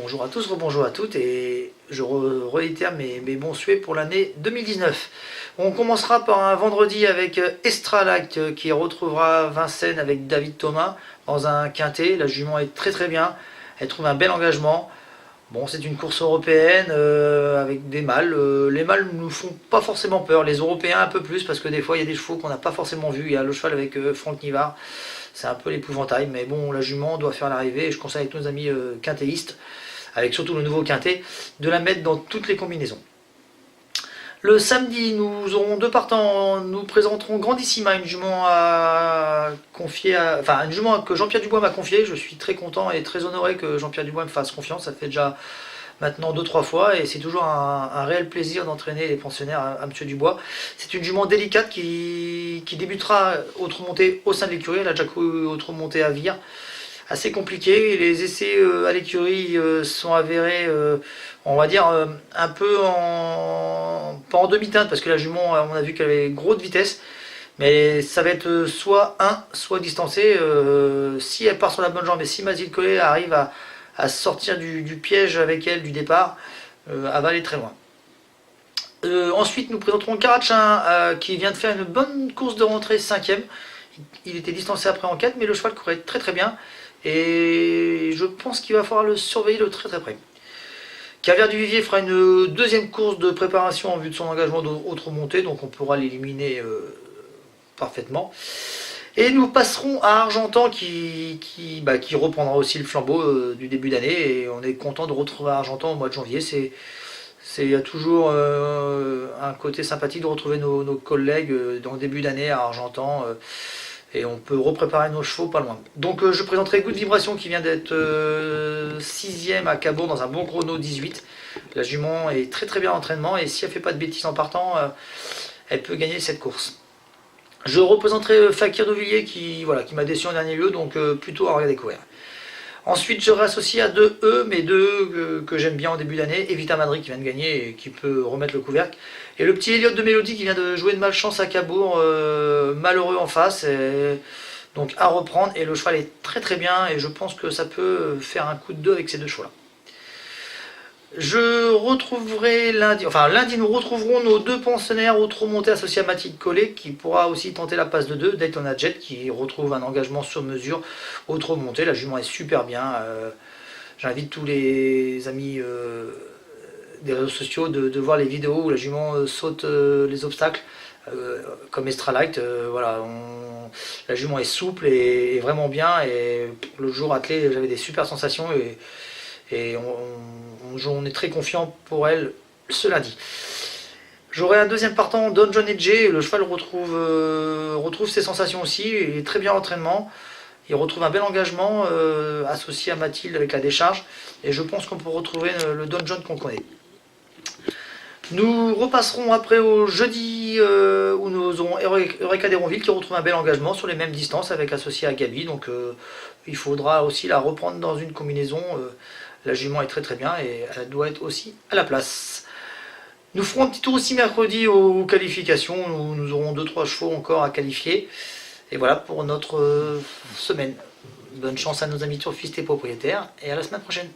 Bonjour à tous, rebonjour à toutes et je réitère mes bons souhaits pour l'année 2019. On commencera par un vendredi avec Estralac qui retrouvera Vincennes avec David Thomas dans un quintet. La jument est très bien, elle trouve un bel engagement. Bon, c'est une course européenne avec des mâles. Les mâles ne nous font pas forcément peur, les Européens un peu plus parce que des fois il y a des chevaux qu'on n'a pas forcément vus. Il y a le cheval avec Franck Nivard, c'est un peu l'épouvantail, mais bon, la jument doit faire l'arrivée et je conseille avec nos amis quintéistes, avec surtout le nouveau quintet, de la mettre dans toutes les combinaisons. Le samedi, nous aurons deux partants. Nous présenterons Grandissima, une jument une jument que Jean-Pierre Dubois m'a confiée. Je suis très content et très honoré que Jean-Pierre Dubois me fasse confiance. Ça fait déjà maintenant 2-3 fois et c'est toujours un réel plaisir d'entraîner les pensionnaires à M. Dubois. C'est une jument délicate qui débutera autre montée au sein de l'écurie. Elle a déjà couru autre montée à Vire. Assez compliqué, les essais à l'écurie sont avérés, on va dire, un peu pas en demi-teinte, parce que la jument, on a vu qu'elle avait grosse vitesse, mais ça va être soit distancé, si elle part sur la bonne jambe, et si Mathilde Collet arrive à sortir du piège avec elle du départ, elle va aller très loin. Ensuite, nous présenterons Karatchin, qui vient de faire une bonne course de rentrée 5ème. Il était distancé après en 4, mais le cheval courait très bien. Et je pense qu'il va falloir le surveiller de très près. Caviar du Vivier fera une deuxième course de préparation en vue de son engagement d'autres montées, donc on pourra l'éliminer parfaitement. Et nous passerons à Argentan qui reprendra aussi le flambeau du début d'année, et on est content de retrouver Argentan au mois de janvier. Il y a toujours un côté sympathique de retrouver nos collègues dans le début d'année à Argentan. Et on peut repréparer nos chevaux pas loin. Donc je présenterai Good Vibration qui vient d'être 6ème à Cabourg dans un bon chrono 18. La jument est très bien en entraînement et si elle ne fait pas de bêtises en partant, elle peut gagner cette course. Je représenterai Fakir d'Auvilliers qui m'a déçu en dernier lieu, donc plutôt à regarder courir. Ensuite, je réassocie à deux mais deux que j'aime bien en début d'année. Evita Madrid qui vient de gagner et qui peut remettre le couvercle. Et le petit Elliott de Mélodie qui vient de jouer de malchance à Cabourg, malheureux en face. Donc à reprendre. Et le cheval est très bien et je pense que ça peut faire un coup de 2 avec ces deux chevaux-là. Je retrouverai lundi, nous retrouverons nos deux pensionnaires autres montés associés à Mathilde Collet qui pourra aussi tenter la passe de 2, Daytona Jet qui retrouve un engagement sur mesure autre montée. La jument est super bien. J'invite tous les amis des réseaux sociaux de voir les vidéos où la jument saute les obstacles comme Estralight. La jument est souple et vraiment bien et le jour attelé j'avais des super sensations et on est très confiant pour elle ce lundi. J'aurai un deuxième partant, Don John Edge. Le cheval retrouve ses sensations aussi. Il est très bien en entraînement. Il retrouve un bel engagement associé à Mathilde avec la décharge. Et je pense qu'on peut retrouver le Don John qu'on connaît. Nous repasserons après au jeudi où nous aurons Eureka d'Héronville qui retrouve un bel engagement sur les mêmes distances avec associé à Gabi. Donc il faudra aussi la reprendre dans une combinaison. La jument est très bien et elle doit être aussi à la place. Nous ferons un petit tour aussi mercredi aux qualifications. Nous aurons 2-3 chevaux encore à qualifier. Et voilà pour notre semaine. Bonne chance à nos amis turfistes et propriétaires et à la semaine prochaine.